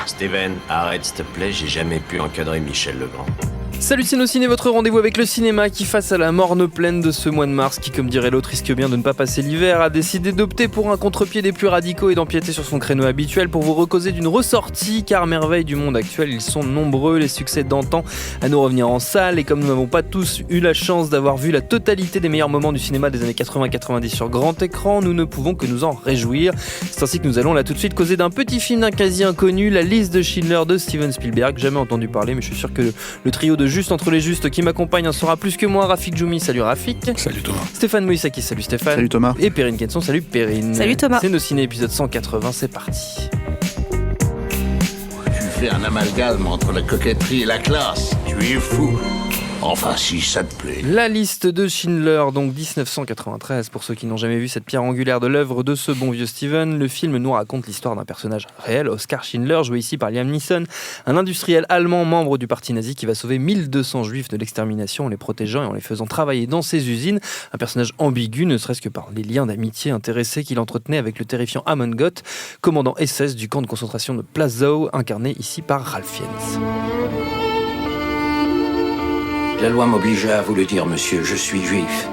Steven, arrête s'il te plaît, j'ai jamais pu encadrer Michel Legrand. Salut Ciné, votre rendez-vous avec le cinéma qui, face à la morne pleine de ce mois de mars, qui comme dirait l'autre risque bien de ne pas passer l'hiver, a décidé d'opter pour un contre-pied des plus radicaux et d'empiéter sur son créneau habituel pour vous recauser d'une ressortie, car merveilles du monde actuel, ils sont nombreux, les succès d'antan à nous revenir en salle, et comme nous n'avons pas tous eu la chance d'avoir vu la totalité des meilleurs moments du cinéma des années 80-90 sur grand écran, nous ne pouvons que nous en réjouir. C'est ainsi que nous allons là tout de suite causer d'un petit film d'un quasi inconnu, La liste de Schindler de Steven Spielberg. Jamais entendu parler, mais je suis sûr que le trio de Juste entre les justes qui m'accompagne en saura plus que moi. Rafik Djoumi, salut Rafik. Salut Thomas. Stéphane Moïsaki, salut Stéphane. Salut Thomas. Et Perrine Kenson, salut Perrine. Salut Thomas. C'est nos ciné épisode 180, c'est parti. Tu fais un amalgame entre la coquetterie et la classe. Tu es fou. Enfin, si ça te plaît. La liste de Schindler, donc 1993, pour ceux qui n'ont jamais vu cette pierre angulaire de l'œuvre de ce bon vieux Steven. Le film nous raconte l'histoire d'un personnage réel, Oskar Schindler, joué ici par Liam Neeson, un industriel allemand membre du parti nazi qui va sauver 1200 juifs de l'extermination en les protégeant et en les faisant travailler dans ses usines. Un personnage ambigu, ne serait-ce que par les liens d'amitié intéressés qu'il entretenait avec le terrifiant Amon Goth, commandant SS du camp de concentration de Plaszow, incarné ici par Ralph Fiennes. La loi m'obligeait à vous le dire, monsieur, je suis juif.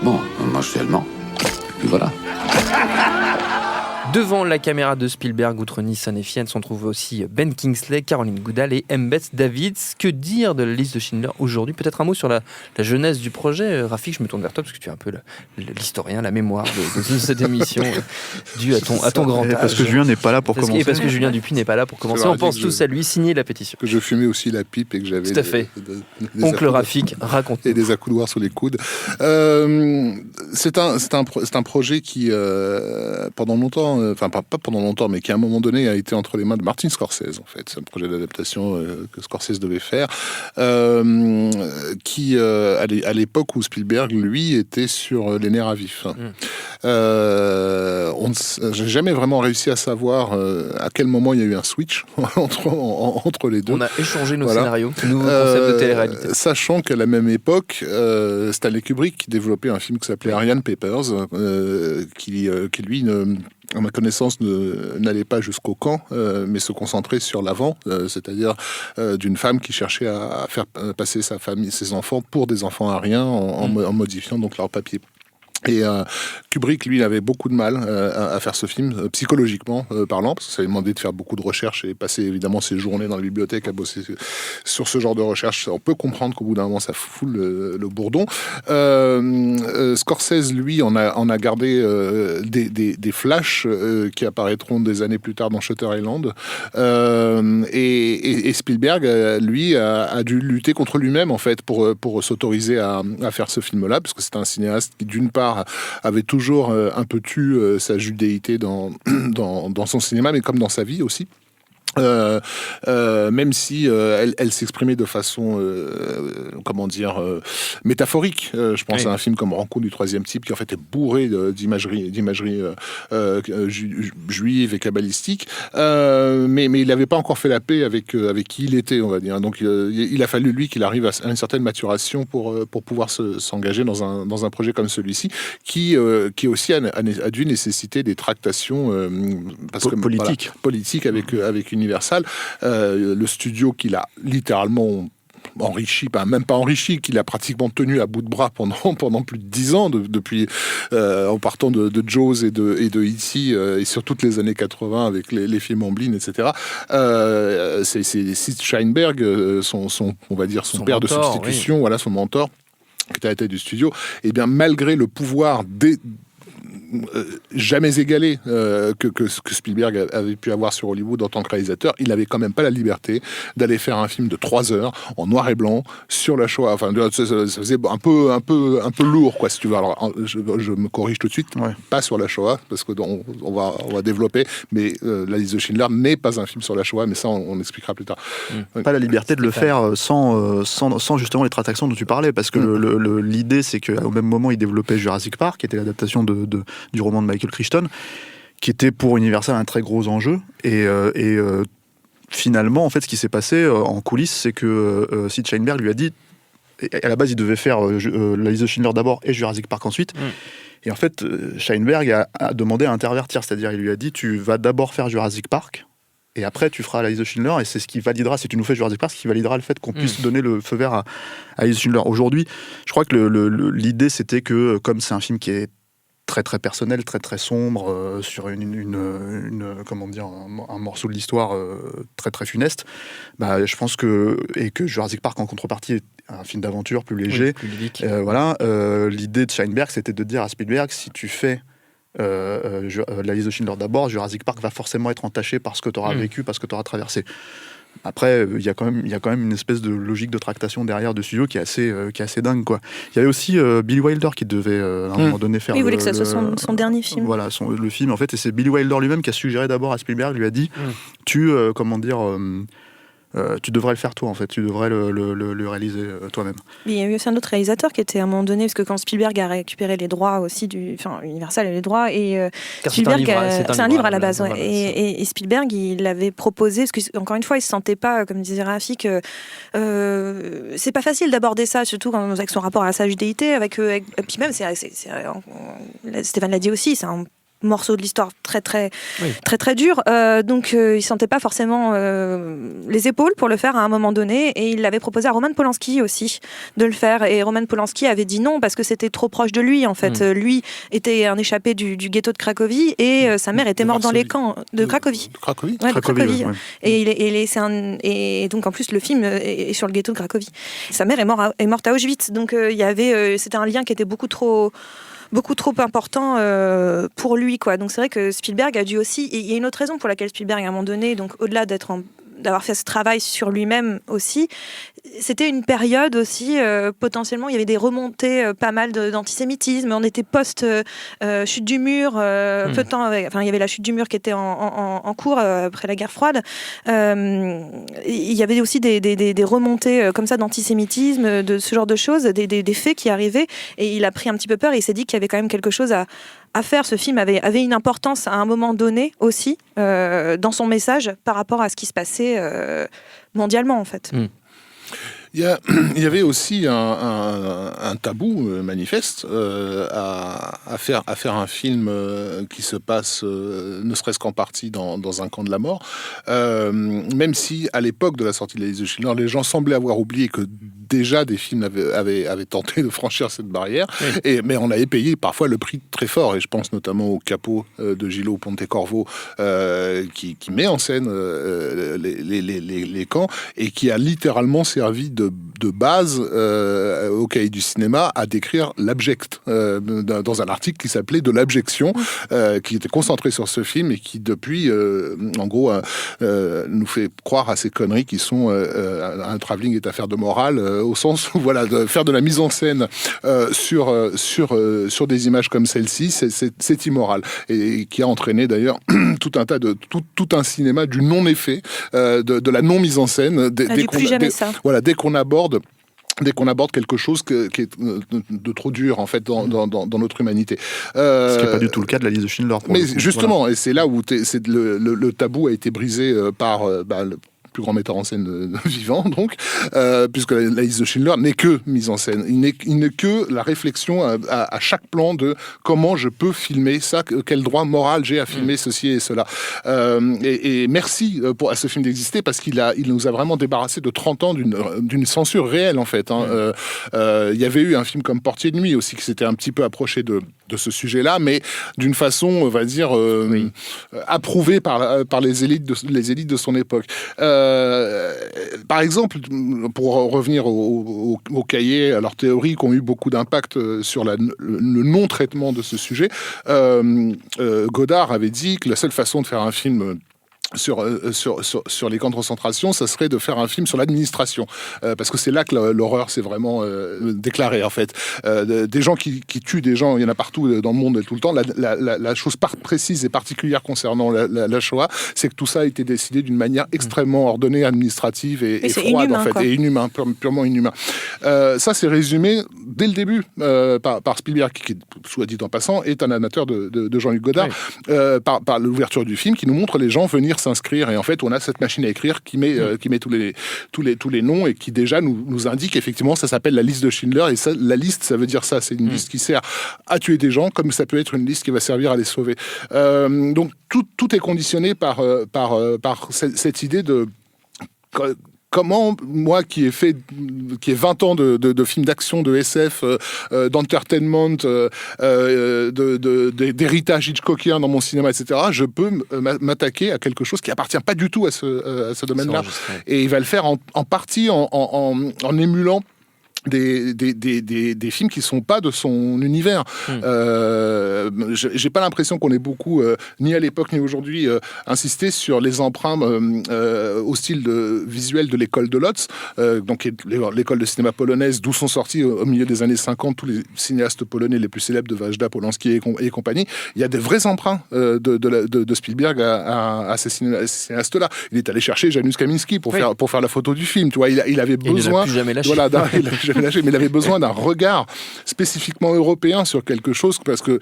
Bon, moi je suis allemand. Et puis voilà. Devant la caméra de Spielberg, outre Neeson et Fiennes, on trouve aussi Ben Kingsley, Caroline Goodall et M. Bette Davids. Que dire de la liste de Schindler aujourd'hui ? Peut-être un mot sur la jeunesse du projet. Rafik, je me tourne vers toi parce que tu es un peu l'historien, la mémoire de cette émission due à ton grand âge. Parce que Julien n'est pas là pour commencer. Et parce que Julien Dupuis n'est pas là pour commencer. On pense tous à lui signer la pétition. Que je fumais aussi la pipe et que j'avais tout à fait. Oncle Rafik, raconte. Et des accoudoirs sous les coudes. C'est un projet qui, pendant longtemps, enfin pas pendant longtemps, mais qui à un moment donné a été entre les mains de Martin Scorsese, en fait. C'est un projet d'adaptation que Scorsese devait faire, qui, à l'époque où Spielberg, lui, était sur les nerfs à vif. J'ai jamais vraiment réussi à savoir à quel moment il y a eu un switch entre les deux. On a échangé nos scénarios, nouveau concept de télé-réalité. Sachant qu'à la même époque, Stanley Kubrick qui développait un film qui s'appelait Aryan Papers, qui lui, à ma connaissance, n'allait pas jusqu'au camp, mais se concentrait sur l'avant, c'est-à-dire d'une femme qui cherchait à faire passer sa famille, ses enfants pour des enfants aryens en modifiant donc leur papier. Et Kubrick, lui, il avait beaucoup de mal à faire ce film, psychologiquement parlant, parce que ça lui demandait de faire beaucoup de recherches et passer évidemment ses journées dans la bibliothèque à bosser sur ce genre de recherche. On peut comprendre qu'au bout d'un moment, ça fout le bourdon. Scorsese, lui, on a gardé des flashs qui apparaîtront des années plus tard dans Shutter Island. Et Spielberg, lui, a dû lutter contre lui-même, en fait, pour s'autoriser à faire ce film-là, parce que c'est un cinéaste qui, d'une part, avait toujours un peu tu sa judéité dans son cinéma, mais comme dans sa vie aussi. Même si elle s'exprimait de façon métaphorique. Je pense à un film comme Rencontre du troisième type qui en fait est bourré d'imagerie juive et kabbalistique, mais il n'avait pas encore fait la paix avec qui il était, on va dire. Donc il a fallu lui qu'il arrive à une certaine maturation pour pouvoir s'engager dans un projet comme celui-ci qui aussi a dû nécessiter des tractations politiques avec Universal, le studio qu'il a littéralement enrichi, même pas enrichi, qu'il a pratiquement tenu à bout de bras pendant plus de 10 ans, depuis en partant de Jaws et de E.T. Et sur toutes les années 80 avec les films Amblin, etc. C'est Sid Sheinberg, son père mentor, de substitution, oui. Voilà, son mentor, qui était à la tête du studio. Et bien malgré le pouvoir jamais égalé que Spielberg avait pu avoir sur Hollywood en tant que réalisateur, il n'avait quand même pas la liberté d'aller faire un film de 3 heures en noir et blanc sur la Shoah. Enfin, ça faisait un peu lourd, quoi, si tu veux. Alors, je me corrige tout de suite, pas sur la Shoah, parce que on va développer, mais La liste de Schindler n'est pas un film sur la Shoah, mais ça, on expliquera plus tard. Pas la liberté de le faire sans justement les tractations dont tu parlais, parce que l'idée, c'est qu'au même moment, il développait Jurassic Park, qui était l'adaptation du roman de Michael Crichton, qui était pour Universal un très gros enjeu. Et finalement, en fait, ce qui s'est passé en coulisses, c'est que Sid Sheinberg lui a dit à la base, il devait faire La liste de Schindler d'abord et Jurassic Park ensuite. Et en fait, Sheinberg a demandé à intervertir, c'est-à-dire il lui a dit tu vas d'abord faire Jurassic Park et après tu feras La liste de Schindler, et c'est ce qui validera, si tu nous fais Jurassic Park, ce qui validera le fait qu'on puisse donner le feu vert à La liste de Schindler. Aujourd'hui, je crois que l'idée c'était que, comme c'est un film qui est très très personnel, très très sombre, sur comment dire, un morceau de l'histoire très très funeste, je pense que Jurassic Park en contrepartie est un film d'aventure plus léger. Plus lyrique. L'idée de Sheinberg, c'était de dire à Spielberg, si tu fais La liste de Schindler d'abord, Jurassic Park va forcément être entaché par ce que tu auras vécu, parce que tu auras traversé. Après, il y a quand même une espèce de logique de tractation derrière de studio qui est assez dingue, quoi. Il y avait aussi Billy Wilder qui devait à un moment donné faire. Il voulait que ça soit son dernier film. Voilà, le film en fait, et c'est Billy Wilder lui-même qui a suggéré d'abord à Spielberg, lui a dit, tu devrais le faire toi, en fait, tu devrais le réaliser toi-même. Mais il y a eu aussi un autre réalisateur qui était à un moment donné, parce que quand Spielberg a récupéré les droits aussi Universal a les droits, et Spielberg, c'est un livre à la base, ouais. Et Spielberg, il l'avait proposé, parce qu'encore une fois, il se sentait pas, comme disait Rafi, que c'est pas facile d'aborder ça, surtout avec son rapport à sa judéité, et puis même, Stéphane l'a dit aussi, c'est un morceau de l'histoire très dur, donc il sentait pas forcément les épaules pour le faire à un moment donné, et il l'avait proposé à Roman Polanski aussi de le faire, et Roman Polanski avait dit non parce que c'était trop proche de lui, en fait. Lui était un échappé du ghetto de Cracovie, et sa mère était morte dans les camps de Cracovie. Cracovie. Et donc en plus le film est sur le ghetto de Cracovie. Sa mère est morte à Auschwitz, donc c'était un lien qui était beaucoup trop important pour lui, quoi. Donc c'est vrai que Spielberg a dû aussi, et il y a une autre raison pour laquelle Spielberg à un moment donné, donc au-delà d'avoir fait ce travail sur lui-même aussi, c'était une période aussi, potentiellement, il y avait des remontées pas mal d'antisémitisme. On était post-chute du mur, peu de temps, il y avait la chute du mur qui était en cours après la guerre froide. Il y avait aussi des remontées comme ça d'antisémitisme, de ce genre de choses, des faits qui arrivaient, et il a pris un petit peu peur, et il s'est dit qu'il y avait quand même quelque chose à faire. Ce film avait une importance à un moment donné aussi, dans son message par rapport à ce qui se passait mondialement, en fait. Il y avait aussi un tabou manifeste à faire un film qui se passe, ne serait-ce qu'en partie, dans un camp de la mort. Même si, à l'époque de la sortie de La liste de Schindler, les gens semblaient avoir oublié que déjà des films avaient tenté de franchir cette barrière, mais on avait payé parfois le prix très fort, et je pense notamment au Capot de Gillo Pontecorvo, qui met en scène les camps, et qui a littéralement servi de base au cahier du cinéma à décrire l'abject, dans un article qui s'appelait De l'abjection, qui était concentré sur ce film, et qui depuis en gros nous fait croire à ces conneries qui sont un travelling est affaire de morale, au sens où de faire de la mise en scène sur des images comme celle-ci, c'est immoral, et qui a entraîné d'ailleurs tout un cinéma du non-effet, de la non-mise en scène, dès qu'on aborde quelque chose qui est de trop dur, en fait, dans notre humanité. Ce qui n'est pas du tout le cas de La liste de Schindler. Mais justement, et c'est là où le tabou a été brisé par le plus grand metteur en scène vivant, donc, puisque la liste de Schindler n'est que mise en scène. Il n'est que la réflexion à chaque plan de comment je peux filmer ça, quel droit moral j'ai à filmer ceci et cela. Et merci à ce film d'exister, parce qu'il nous a vraiment débarrassé de 30 ans d'une censure réelle, en fait. Il y avait eu un film comme Portier de nuit aussi, qui s'était un petit peu approché de ce sujet-là, mais d'une façon, on va dire, approuvée par les élites de son époque. Par exemple, pour revenir aux cahiers, à leurs théories qui ont eu beaucoup d'impact sur le non-traitement de ce sujet, Godard avait dit que la seule façon de faire un film sur les camps de concentration, ça serait de faire un film sur l'administration, parce que c'est là que l'horreur s'est vraiment déclarée, en fait. Des gens qui tuent des gens, il y en a partout dans le monde tout le temps. La chose précise et particulière concernant la Shoah, c'est que tout ça a été décidé d'une manière extrêmement ordonnée, administrative et froide, inhumain, en fait, quoi. Et inhumain, purement inhumain. Ça, c'est résumé dès le début par Spielberg, qui, soit dit en passant, est un amateur de Jean-Luc Godard, par l'ouverture du film, qui nous montre les gens venir venir s'inscrire. Et en fait, on a cette machine à écrire qui met tous les noms et qui déjà nous indique effectivement, ça s'appelle la liste de Schindler. Et ça, la liste, ça veut dire ça. C'est une liste qui sert à tuer des gens, comme ça peut être une liste qui va servir à les sauver. Donc tout est conditionné par cette idée de comment, moi qui ai 20 ans de films d'action, de SF, d'entertainment, d'héritage hitchcockien dans mon cinéma, etc., je peux m'attaquer à quelque chose qui appartient pas du tout à ce domaine-là. Et il va le faire en partie en émulant des films qui sont pas de son univers. J'ai pas l'impression qu'on ait beaucoup, ni à l'époque ni aujourd'hui, insisté sur les emprunts au style visuel de l'école de Lodz, donc l'école de cinéma polonaise, d'où sont sortis au milieu des années 50 tous les cinéastes polonais les plus célèbres, de Wajda, Polanski et compagnie. Il y a des vrais emprunts de Spielberg à ces cinéastes-là. Il est allé chercher Janusz Kaminski pour faire la photo du film. Tu vois, il avait besoin. Il ne l'a plus jamais lâché. Voilà, mais il avait besoin d'un regard spécifiquement européen sur quelque chose, parce que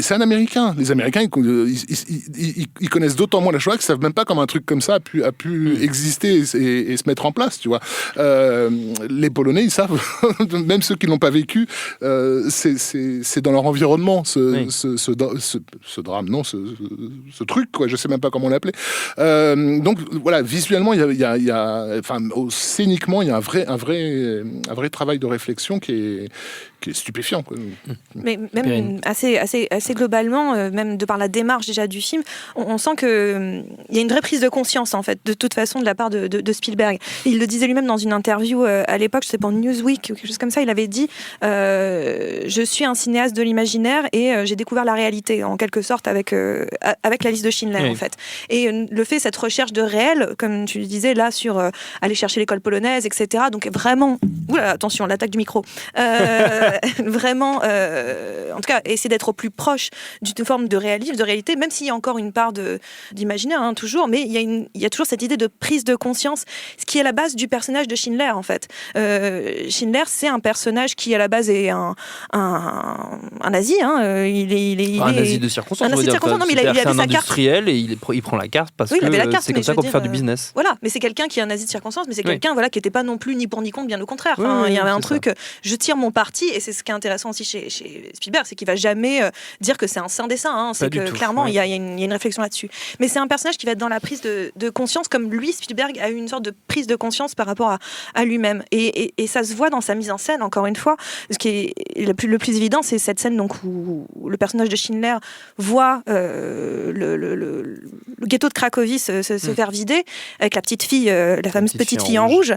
c'est un Américain. Les Américains, ils connaissent d'autant moins la Shoah qu'ils savent même pas comment un truc comme ça a pu exister et se mettre en place, tu vois. Les Polonais, ils savent, même ceux qui l'ont pas vécu, c'est dans leur environnement ce drame, non, ce truc, quoi. Je sais même pas comment l'appeler. Donc voilà, visuellement, scéniquement, il y a un vrai travail de réflexion qui est stupéfiant, quoi. Mais même assez globalement, même de par la démarche déjà du film, on sent qu'il y a une vraie prise de conscience, en fait, de toute façon, de la part de Spielberg. Et il le disait lui-même dans une interview à l'époque, je sais pas, Newsweek ou quelque chose comme ça, il avait dit je suis un cinéaste de l'imaginaire et j'ai découvert la réalité, en quelque sorte, avec la liste de Schindler, en fait. Et le fait, cette recherche de réel, comme tu le disais là, sur aller chercher l'école polonaise, etc. Donc vraiment, oula, attention, l'attaque du micro. Vraiment, en tout cas, essayer d'être au plus proche d'une forme de réalisme, de réalité, même s'il y a encore une part d'imaginaire, hein, toujours, mais il y a toujours cette idée de prise de conscience, ce qui est la base du personnage de Schindler, en fait. Schindler, c'est un personnage qui, à la base, est un nazi. Hein, un nazi de circonstance. Un nazi de circonstance, non, mais il avait sa carte. Industriel et il prend la carte parce que c'est comme ça qu'on peut faire du business. Voilà, mais c'est quelqu'un qui est un nazi de circonstance, mais c'est quelqu'un qui n'était pas non plus ni pour ni contre, bien au contraire. Enfin, il y avait un truc, je tire mon parti, et c'est ce qui est intéressant aussi chez Spielberg, c'est qu'il va jamais dire que c'est un saint des saints, hein, c'est que clairement il y a une réflexion là-dessus. Mais c'est un personnage qui va être dans la prise de conscience, comme lui, Spielberg, a eu une sorte de prise de conscience par rapport à lui-même. Et ça se voit dans sa mise en scène, encore une fois. Ce qui est le plus évident, c'est cette scène donc, où le personnage de Schindler voit le ghetto de Cracovie se faire vider, avec la petite fille, la fameuse petite fille en rouge,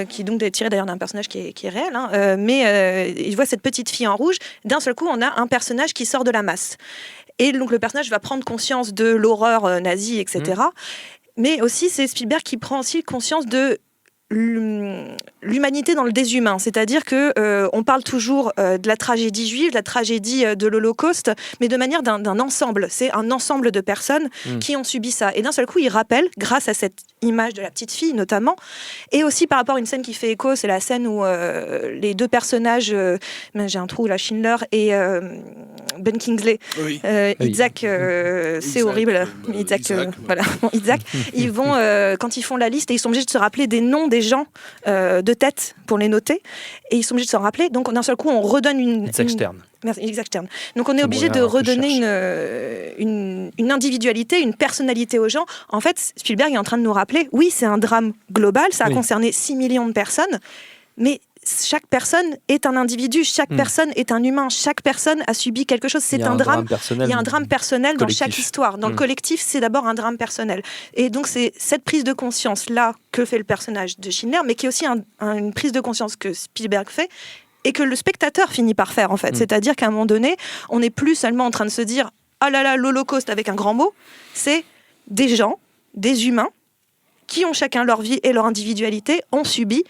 qui donc est tirée d'ailleurs d'un personnage qui est réel, hein, mais il voit cette petite fille en rouge. D'un seul coup, on a un personnage qui sort de la masse. Et donc le personnage va prendre conscience de l'horreur nazie, etc. Mais aussi, c'est Spielberg qui prend aussi conscience de l'humanité dans le déshumain, c'est-à-dire que on parle toujours de la tragédie juive, de la tragédie de l'Holocauste, mais de manière d'un ensemble. C'est un ensemble de personnes qui ont subi ça. Et d'un seul coup, il rappelle, grâce à cette image de la petite fille notamment, et aussi par rapport à une scène qui fait écho, c'est la scène où les deux personnages, j'ai un trou là, Schindler et Ben Kingsley, Isaac, c'est horrible, voilà, Isaac, ils vont quand ils font la liste et ils sont obligés de se rappeler des noms des gens de tête pour les noter, et ils sont obligés de s'en rappeler, donc d'un seul coup on redonne Isaac Stern. Donc on est obligé de redonner une individualité, une personnalité aux gens. En fait, Spielberg est en train de nous rappeler, oui, c'est un drame global, ça a concerné 6 millions de personnes, mais chaque personne est un individu, chaque personne est un humain, chaque personne a subi quelque chose, c'est un drame. Il y a un drame personnel collectif. Dans chaque histoire. Dans le collectif, c'est d'abord un drame personnel. Et donc c'est cette prise de conscience-là que fait le personnage de Schindler, mais qui est aussi une prise de conscience que Spielberg fait, et que le spectateur finit par faire, en fait. C'est-à-dire qu'à un moment donné, on n'est plus seulement en train de se dire « Oh là là, l'Holocauste » avec un grand mot, c'est des gens, des humains, qui ont chacun leur vie et leur individualité, ont subi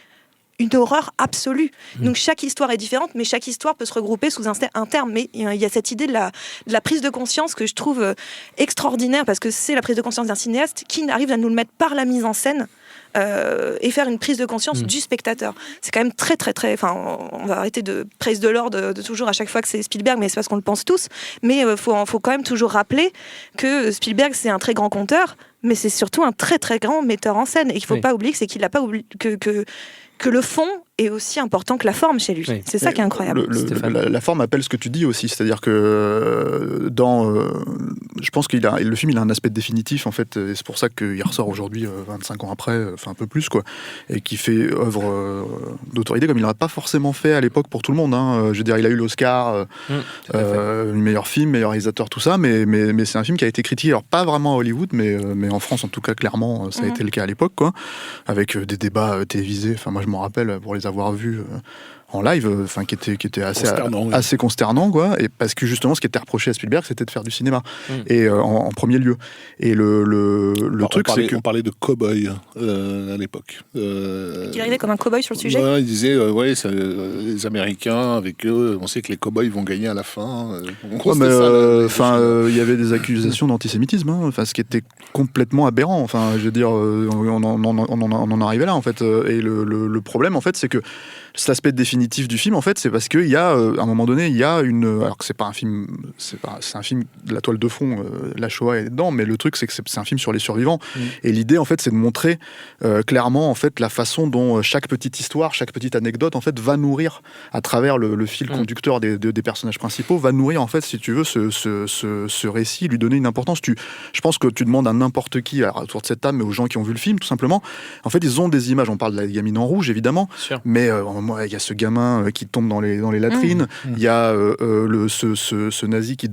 une horreur absolue. Donc chaque histoire est différente, mais chaque histoire peut se regrouper sous un terme. Mais il y a cette idée de la prise de conscience que je trouve extraordinaire, parce que c'est la prise de conscience d'un cinéaste qui arrive à nous le mettre par la mise en scène et faire une prise de conscience du spectateur. C'est quand même très, très, très... Enfin, on va arrêter de praise de Lord de toujours à chaque fois que c'est Spielberg, mais c'est parce qu'on le pense tous. Mais faut quand même toujours rappeler que Spielberg, c'est un très grand conteur, mais c'est surtout un très très grand metteur en scène. Et il ne faut pas oublier que c'est qu'il n'a pas oublié que le fond est aussi important que la forme chez lui. C'est ça qui est incroyable. La forme appelle ce que tu dis aussi, c'est-à-dire que je pense que le film il a un aspect définitif en fait, et c'est pour ça qu'il ressort aujourd'hui 25 ans après, enfin un peu plus quoi, et qui fait œuvre d'autorité comme il n'aurait pas forcément fait à l'époque pour tout le monde. Hein. Je veux dire, il a eu l'Oscar, meilleur film, meilleur réalisateur, tout ça, mais c'est un film qui a été critiqué, alors pas vraiment à Hollywood, mais en France en tout cas clairement, ça a été le cas à l'époque quoi, avec des débats télévisés. Enfin moi je m'en rappelle pour les avoir vus en live, qui était assez consternant quoi, et parce que justement ce qui était reproché à Spielberg c'était de faire du cinéma et en premier lieu, et le truc c'est que on parlait de cow-boy à l'époque, il arrivait comme un cow-boy sur le sujet. Il disait les Américains avec eux, on sait que les cow-boys vont gainer à la fin. Il y avait des accusations d'antisémitisme, ce qui était complètement aberrant. Enfin, je veux dire, on en arrivait là en fait, et le problème en fait c'est que cet aspect définitif du film, en fait, c'est parce qu'il y a, à un moment donné, il y a alors que c'est pas un film, c'est un film de la toile de fond, la Shoah est dedans, mais le truc, c'est que c'est un film sur les survivants. Et l'idée, en fait, c'est de montrer clairement, en fait, la façon dont chaque petite histoire, chaque petite anecdote, en fait, va nourrir, à travers le fil conducteur des personnages principaux, va nourrir, en fait, si tu veux, ce récit, lui donner une importance. Je pense que tu demandes à n'importe qui, alors, autour de cette table, mais aux gens qui ont vu le film, tout simplement, en fait, ils ont des images. On parle de la gamine en rouge, évidemment, mais il y a ce gamin qui tombe dans les latrines, il y a ce nazi qui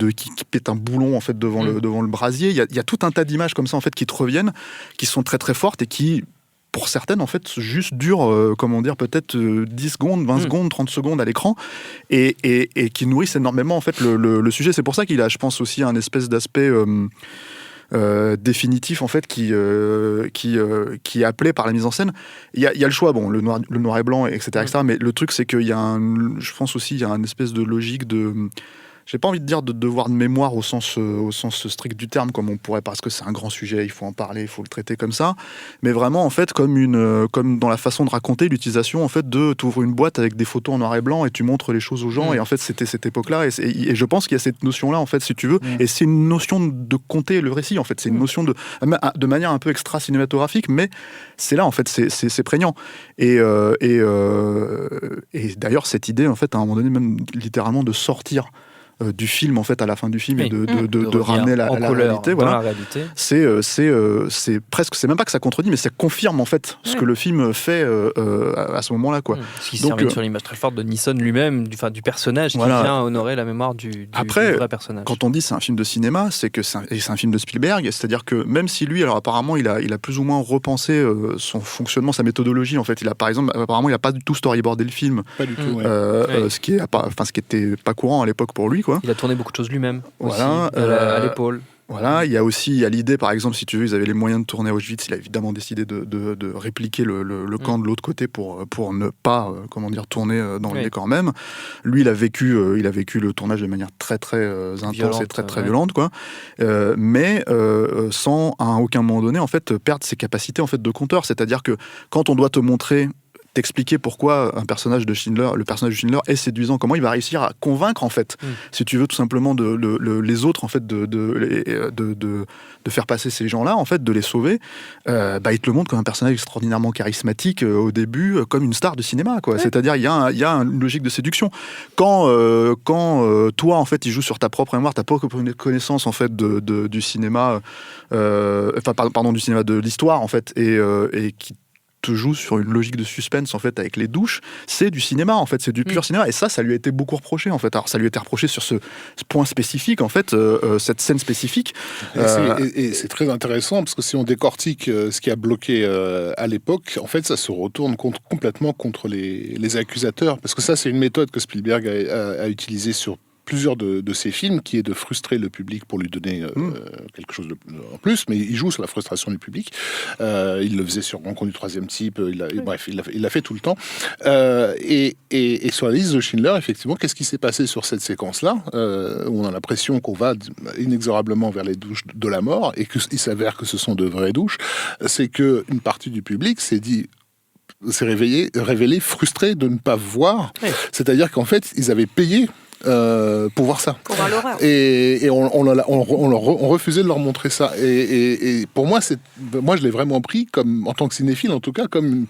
pète un boulon en fait devant le brasier, il y a tout un tas d'images comme ça en fait qui te reviennent, qui sont très très fortes et qui pour certaines en fait juste durent peut-être 10 secondes, 20 secondes, 30 secondes à l'écran, et qui nourrissent énormément en fait le sujet. C'est pour ça qu'il a, je pense, aussi un espèce d'aspect définitif en fait qui est appelé par la mise en scène. Il y a le choix, le noir et blanc, etc., mais le truc c'est qu'il y a je pense aussi il y a une espèce de logique de, j'ai pas envie de dire de devoir de mémoire au sens strict du terme, comme on pourrait, parce que c'est un grand sujet, il faut en parler, il faut le traiter comme ça, mais vraiment en fait comme dans la façon de raconter, l'utilisation en fait de, tu ouvres une boîte avec des photos en noir et blanc et tu montres les choses aux gens, et en fait c'était cette époque-là, et je pense qu'il y a cette notion-là en fait, si tu veux, et c'est une notion de compter le récit en fait, c'est une notion de manière un peu extra cinématographique, mais c'est là en fait, c'est prégnant, et d'ailleurs cette idée en fait à un moment donné même littéralement de sortir du film en fait à la fin du film, et de ramener la réalité, voilà. La réalité. C'est presque, c'est même pas que ça contredit, mais ça confirme en fait ce que le film fait à ce moment-là quoi. Ce qui se sur l'image très forte de Neeson lui-même, du personnage qui vient honorer la mémoire du vrai personnage. Quand on dit c'est un film de cinéma, c'est que c'est un film de Spielberg, c'est-à-dire que même si lui, alors apparemment il a plus ou moins repensé son fonctionnement, sa méthodologie en fait, il a par exemple apparemment il a pas du tout storyboardé le film, pas du tout, ce qui était pas courant à l'époque pour lui quoi. Il a tourné beaucoup de choses lui-même, voilà, aussi, à l'épaule. Voilà, il y a l'idée, par exemple, si tu veux, ils avaient les moyens de tourner à Auschwitz, il a évidemment décidé de répliquer le camp de l'autre côté pour ne pas, tourner dans le décor même. Lui, il a vécu le tournage de manière très très intense, violente, et très très violente, quoi. Mais sans à aucun moment donné, en fait, perdre ses capacités en fait de conteur. C'est-à-dire que quand on doit te montrer, t'expliquer pourquoi le personnage de Schindler est séduisant, comment il va réussir à convaincre en fait, si tu veux tout simplement les autres en fait de faire passer ces gens-là en fait, de les sauver. Il te le montre comme un personnage extraordinairement charismatique au début, comme une star de cinéma quoi. C'est-à-dire il y a une logique de séduction. Quand toi en fait il joue sur ta propre mémoire, ta propre connaissance en fait du cinéma, du cinéma, de l'histoire en fait, et qui te joue sur une logique de suspense en fait avec les douches, c'est du cinéma en fait, c'est du pur cinéma, et ça lui a été beaucoup reproché en fait. Alors ça lui a été reproché sur ce point spécifique en fait, cette scène spécifique. Et c'est très intéressant parce que si on décortique ce qui a bloqué à l'époque, en fait ça se retourne complètement contre les accusateurs, parce que ça c'est une méthode que Spielberg a utilisée sur plusieurs de ses films, qui est de frustrer le public pour lui donner quelque chose en plus, mais il joue sur la frustration du public. Il le faisait sur Rencontre du troisième type, bref, il l'a fait tout le temps. Et sur la liste de Schindler, effectivement, qu'est-ce qui s'est passé sur cette séquence-là, où on a l'impression qu'on va inexorablement vers les douches de la mort, et qu'il s'avère que ce sont de vraies douches, c'est qu'une partie du public s'est révélé frustré de ne pas voir. C'est-à-dire qu'en fait, ils avaient payé pour voir ça. Pour voir l'horreur. Et on refusait de leur montrer ça. Et pour moi, moi, je l'ai vraiment pris, comme, en tant que cinéphile, en tout cas, comme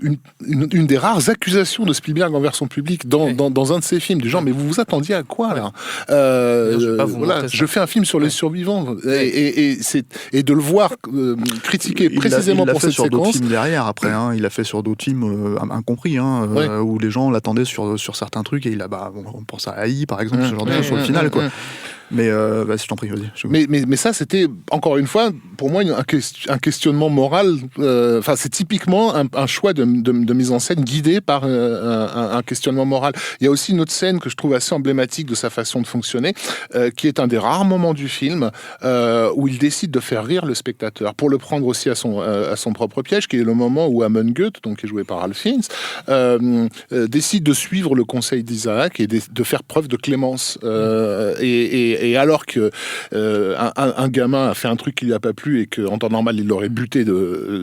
une des rares accusations de Spielberg envers son public dans un de ses films, du genre mais vous vous attendiez à quoi là je fais un film sur les survivants et de le voir critiqué précisément pour cette séquence. Il l'a fait sur d'autres films derrière après, il a fait sur d'autres films incompris où les gens l'attendaient sur certains trucs et on pense à AI par exemple, ce genre de choses sur le final quoi. Mais je t'en prie, vas-y. Mais ça, c'était, encore une fois, pour moi, un questionnement moral. C'est typiquement un choix de mise en scène guidé par un questionnement moral. Il y a aussi une autre scène que je trouve assez emblématique de sa façon de fonctionner, qui est un des rares moments du film où il décide de faire rire le spectateur, pour le prendre aussi à son propre piège, qui est le moment où Amon Goeth, donc qui est joué par Ralph Fiennes, décide de suivre le conseil d'Isaac et de faire preuve de clémence. Et alors que un gamin a fait un truc qui lui a pas plu et qu'en temps normal il l'aurait buté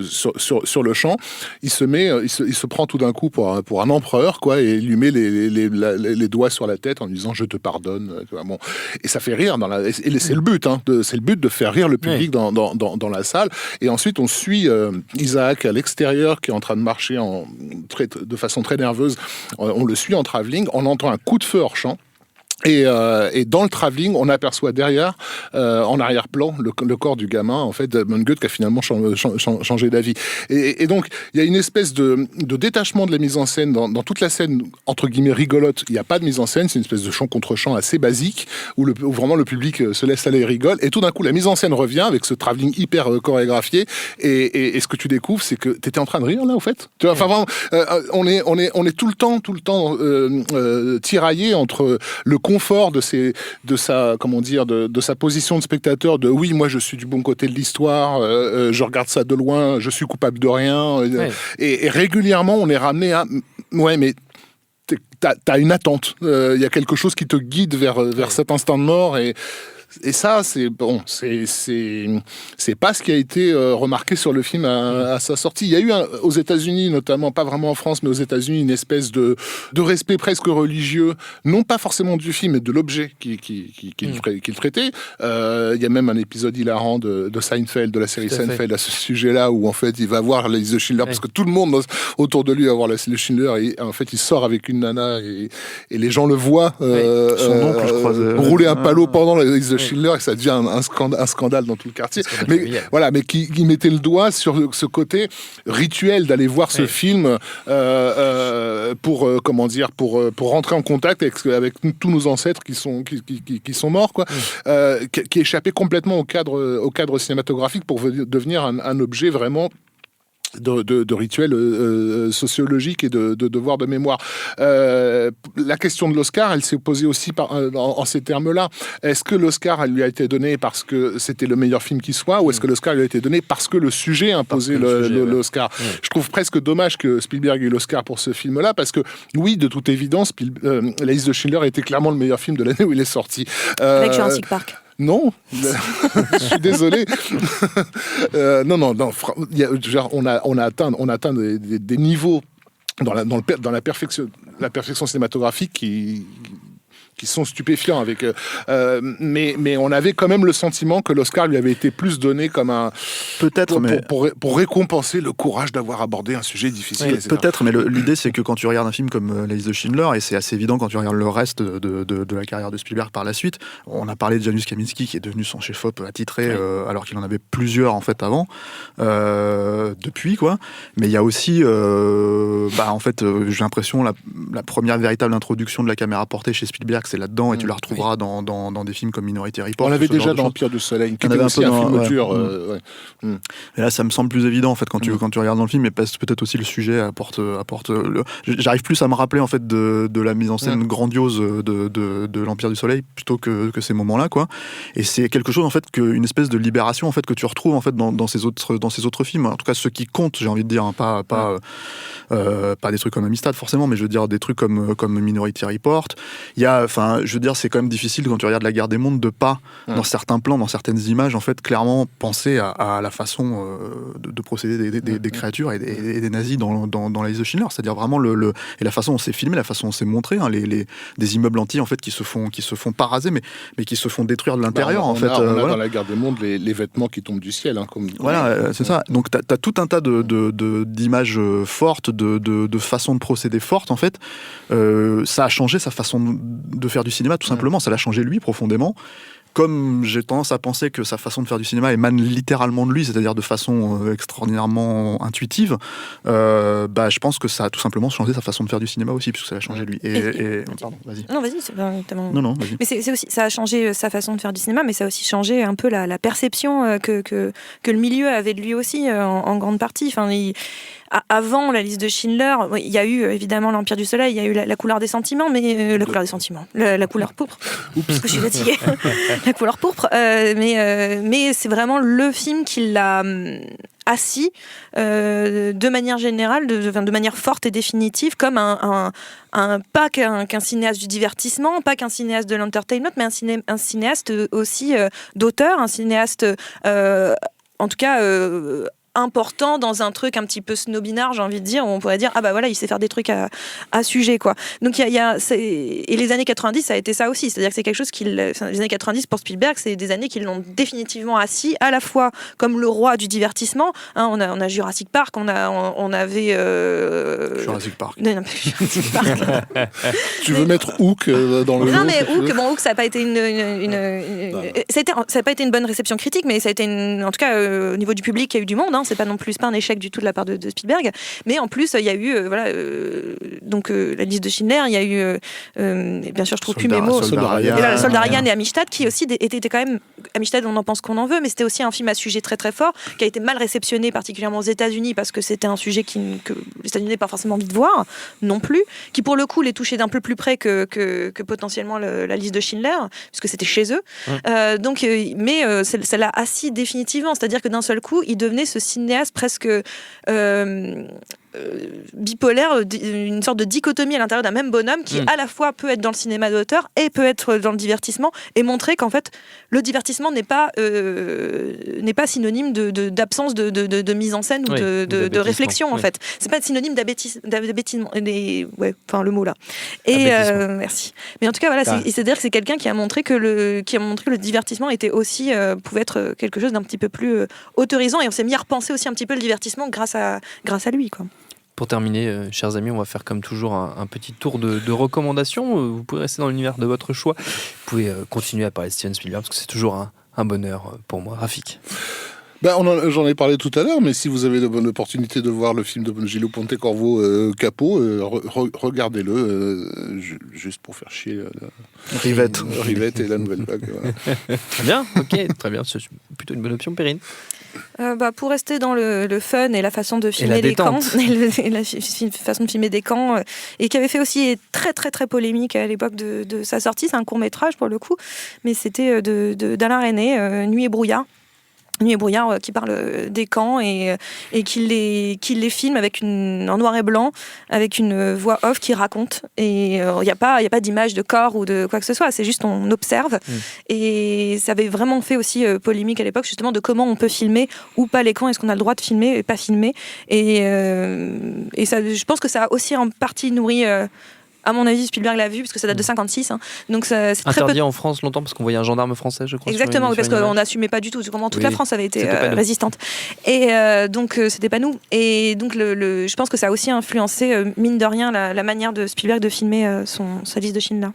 sur le champ, il se prend tout d'un coup pour un empereur quoi, et il lui met les doigts sur la tête en lui disant je te pardonne. Bon, et ça fait rire et c'est le but, c'est le but de faire rire le public dans la salle. Et ensuite on suit Isaac à l'extérieur qui est en train de marcher de façon très nerveuse. On le suit en travelling, on entend un coup de feu hors champ. Et dans le travelling, on aperçoit derrière, en arrière-plan, le corps du gamin, en fait, Amon Goeth, qui a finalement changé d'avis. Et donc, il y a une espèce de détachement de la mise en scène dans toute la scène, entre guillemets, rigolote. Il n'y a pas de mise en scène, c'est une espèce de chant contre chant assez basique, où vraiment le public se laisse aller et rigole. Et tout d'un coup, la mise en scène revient avec ce travelling hyper chorégraphié. Et ce que tu découvres, c'est que tu étais en train de rire, là, au fait. Tu vois, enfin, vraiment, on est tout le temps tiraillé entre le confort de sa position de spectateur, de oui, moi je suis du bon côté de l'histoire, je regarde ça de loin, je suis coupable de rien, et régulièrement on est ramené à ouais, mais t'as une attente, il y a quelque chose qui te guide vers cet instant de mort, et ça, c'est pas ce qui a été remarqué sur le film à sa sortie. Il y a eu aux États-Unis, notamment, pas vraiment en France, mais aux États-Unis, une espèce de respect presque religieux, non pas forcément du film, mais de l'objet qu'il traitait. Il y a même un épisode hilarant de Seinfeld, de la série Seinfeld, à ce sujet-là, où en fait, il va voir la liste de Schindler, parce que tout le monde autour de lui va voir la liste de Schindler, et en fait, il sort avec une nana, et les gens le voient son oncle, je crois, rouler un palot pendant la liste de Schindler, et ça devient un scandale dans tout le quartier. Mais qui mettait le doigt sur ce côté rituel d'aller voir ce film pour rentrer en contact avec tous nos ancêtres qui sont morts, quoi, qui échappait complètement au cadre cinématographique pour devenir un objet vraiment de rituels sociologiques et de devoirs de mémoire. La question de l'Oscar, elle s'est posée aussi en ces termes-là. Est-ce que l'Oscar lui a été donné parce que c'était le meilleur film qui soit, ou est-ce que l'Oscar lui a été donné parce que le sujet imposait l'Oscar? Ouais. Je trouve presque dommage que Spielberg ait eu l'Oscar pour ce film-là, parce que oui, de toute évidence, La liste de Schindler était clairement le meilleur film de l'année où il est sorti. Avec Jurassic Park. Non, je suis désolé. Non. On a atteint des niveaux dans la perfection cinématographique qui sont stupéfiants mais on avait quand même le sentiment que l'Oscar lui avait été plus donné comme pour récompenser le courage d'avoir abordé un sujet difficile. Oui, peut-être, mais l'idée c'est que quand tu regardes un film comme La liste de Schindler, et c'est assez évident quand tu regardes le reste de la carrière de Spielberg par la suite, on a parlé de Janusz Kaminski qui est devenu son chef-op attitré, alors qu'il en avait plusieurs en fait avant, depuis quoi. Mais il y a aussi, en fait, j'ai l'impression la première véritable introduction de la caméra portée chez Spielberg, c'est là-dedans, et tu la retrouveras dans des films comme Minority Report. On l'avait déjà dans Empire du Soleil, qui était aussi un film dur. Et là, ça me semble plus évident en fait quand tu regardes dans le film, mais peut-être aussi le sujet apporte j'arrive plus à me rappeler en fait de la mise en scène grandiose de l'Empire du Soleil plutôt que ces moments-là, quoi. Et c'est quelque chose en fait, une espèce de libération en fait que tu retrouves en fait dans ces autres films. En tout cas, ceux qui comptent, j'ai envie de dire, hein, pas des trucs comme Amistad forcément, mais je veux dire des trucs comme Minority Report. Il y a enfin, je veux dire, c'est quand même difficile quand tu regardes La Guerre des Mondes de pas, dans certains plans, dans certaines images, en fait, clairement penser à la façon de procéder des créatures et des nazis dans la liste de Schindler. C'est-à-dire vraiment et la façon dont c'est filmé, la façon dont c'est montré, hein, des immeubles entiers en fait qui se font pas raser, mais qui se font détruire de l'intérieur. On a voilà. dans La Guerre des Mondes les vêtements qui tombent du ciel, hein, comme. Voilà, c'est ça. Donc t'as tout un tas d'images fortes, de façons de procéder fortes en fait. Ça a changé sa façon de faire du cinéma, tout simplement. Ça l'a changé lui profondément. Comme j'ai tendance à penser que sa façon de faire du cinéma émane littéralement de lui, c'est-à-dire de façon extraordinairement intuitive, je pense que ça a tout simplement changé sa façon de faire du cinéma aussi, puisque ça l'a changé lui. Pardon, vas-y. Non, vas-y. Non, vas-y. Mais c'est aussi, ça a changé sa façon de faire du cinéma, mais ça a aussi changé un peu la perception que le milieu avait de lui aussi, en grande partie. Enfin, avant la liste de Schindler, il y a eu évidemment l'Empire du Soleil, il y a eu la couleur des sentiments, mais la couleur des sentiments, la couleur pourpre. Parce que je suis fatiguée. La couleur pourpre, mais c'est vraiment le film qui l'a assis de manière générale, de manière forte et définitive, comme pas qu'un cinéaste du divertissement, pas qu'un cinéaste de l'entertainment, mais un cinéaste aussi d'auteur, un cinéaste en tout cas important dans un truc un petit peu snobinard, j'ai envie de dire, où on pourrait dire ah bah voilà, il sait faire des trucs à sujet, quoi. Donc et les années 90, ça a été ça aussi, c'est-à-dire que c'est quelque chose les années 90 pour Spielberg, c'est des années qui l'ont définitivement assis à la fois comme le roi du divertissement, hein, on a Jurassic Park, on avait Jurassic Park. Non, Jurassic Park. Tu veux mettre Hook dans le non, lot, mais si tu veux. Hook, ça n'a pas été ça a pas été une bonne réception critique, mais ça a été en tout cas au niveau du public, il y a eu du monde, hein. C'est pas un échec du tout de la part de Spielberg, mais en plus il y a eu la liste de Schindler, il y a eu bien sûr je trouve plus mes mots, Soldat Ryan et Amistad, qui aussi étaient quand même, Amistad on en pense qu'on en veut, mais c'était aussi un film à sujet très très fort qui a été mal réceptionné particulièrement aux États-Unis parce que c'était un sujet que les États-Unis n'avaient pas forcément envie de voir non plus, qui pour le coup les touchait d'un peu plus près que potentiellement la liste de Schindler puisque c'était chez eux. Mais ça l'a assis définitivement, c'est-à-dire que d'un seul coup il devenait ce cinéaste presque bipolaire, une sorte de dichotomie à l'intérieur d'un même bonhomme qui à la fois peut être dans le cinéma d'auteur et peut être dans le divertissement, et montrer qu'en fait le divertissement n'est pas synonyme d'absence de mise en scène ou de réflexion, en fait. C'est pas synonyme d'abêtissement, le mot là. Et merci. Mais en tout cas voilà, c'est-à-dire que c'est quelqu'un qui a montré que le divertissement était aussi pouvait être quelque chose d'un petit peu plus autorisant, et on s'est mis à repenser aussi un petit peu le divertissement grâce à lui, quoi. Pour terminer, chers amis, on va faire comme toujours un petit tour de recommandations. Vous pouvez rester dans l'univers de votre choix. Vous pouvez continuer à parler de Steven Spielberg, parce que c'est toujours un bonheur pour moi. Rafik. J'en ai parlé tout à l'heure, mais si vous avez l'opportunité de voir le film de Gillo Pontecorvo, Capot, regardez-le, juste pour faire chier Rivette et la nouvelle vague. Voilà. Très bien, ok, très bien, c'est plutôt une bonne option, Perrine. Pour rester dans le fun et la façon de filmer des camps, et la façon de filmer des camps, et qui avait fait aussi très très très polémique à l'époque de sa sortie, c'est un court-métrage pour le coup, mais c'était d'Alain Resnais, Nuit et brouillard. Nuit et brouillard, qui parle des camps et qui les filme en noir et blanc, avec une voix off qui raconte. Et il n'y a pas d'image de corps ou de quoi que ce soit, c'est juste on observe. Et ça avait vraiment fait aussi polémique à l'époque, justement, de comment on peut filmer ou pas les camps, est-ce qu'on a le droit de filmer et pas filmer. Et ça, je pense que ça a aussi en partie nourri... à mon avis, Spielberg l'a vu, parce que ça date de 56. Hein. Donc c'est interdit en France longtemps, parce qu'on voyait un gendarme français, je crois. Exactement, parce qu'on n'assumait pas du tout. Comment toute la France avait été résistante. Et donc, c'était pas nous. Et donc, je pense que ça a aussi influencé, mine de rien, la manière de Spielberg de filmer sa liste de Schindler.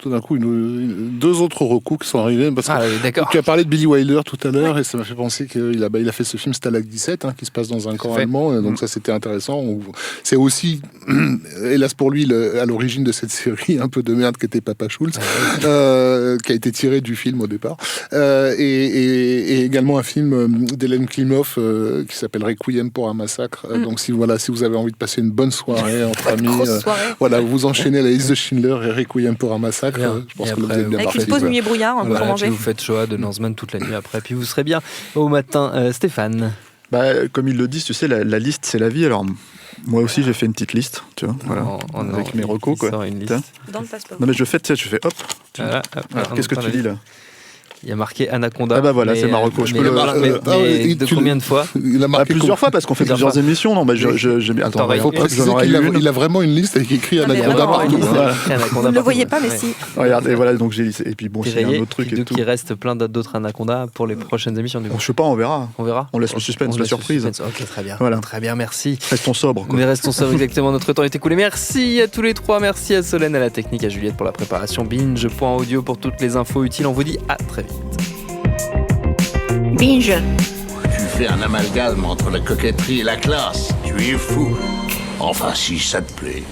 Tout d'un coup, deux autres recos qui sont arrivés. Parce d'accord. Tu as parlé de Billy Wilder tout à l'heure, et ça m'a fait penser qu'il a fait ce film Stalag 17, qui se passe dans un camp allemand. Donc ça, c'était intéressant. C'est aussi, hélas pour lui, à l'origine de cette série un peu de merde qu'était Papa Schultz, qui a été tiré du film au départ. Et également un film d'Hélène Klimov qui s'appelle Requiem pour un massacre. Donc si vous avez envie de passer une bonne soirée entre amis, vous enchaînez la liste de Schindler et Requiem pour un massacre. Je pense que vous êtes bien avec parfait. une pause Nuit et brouillard pour manger. Vous faites Shoah de Lanzmann toute la nuit après, puis vous serez bien au matin. Stéphane. Comme ils le disent, tu sais, la liste c'est la vie. Alors Moi aussi, j'ai fait une petite liste, tu vois, voilà, avec mes recos, quoi. Sort une liste. Tiens. Dans le passeport. Non, mais je fais, tu sais, je fais hop. Voilà, hop, Alors, on qu'est-ce que prend tu la dis là? liste. Il y a marqué Anaconda. Ah bah voilà, mais, c'est Marocco. Je mais, peux le- mais de combien de fois? Il a marqué plusieurs fois parce qu'on fait Plusieurs plusieurs émissions. Non, mais attends, T'aurais- Faut J'en préciser aurais qu'il a, une. il a vraiment une liste avec écrit Ah, mais Anaconda vraiment, partout. une liste. hein. Écrit Anaconda Vous ne le partout. voyez pas, mais Ouais. si. Regarde, et voilà, donc j'ai listé. Et puis bon, s'il y a un autre truc et Donc tout. il reste plein d'autres Anaconda pour les prochaines émissions du coup. Je sais pas, on verra. On verra. On laisse le suspense, la laisse le surprise. suspense. Ok, très bien. Voilà. Très bien, merci. Restons sobres, quoi. Mais restons sobres, exactement. Notre temps est écoulé. Merci à tous les trois. Merci à Solène, à la technique, à Juliette pour la préparation. Binge.audio pour toutes les infos utiles. On vous dit à très vite. Binge. Tu fais un amalgame entre la coquetterie et la classe. Tu es fou. Enfin, si ça te plaît.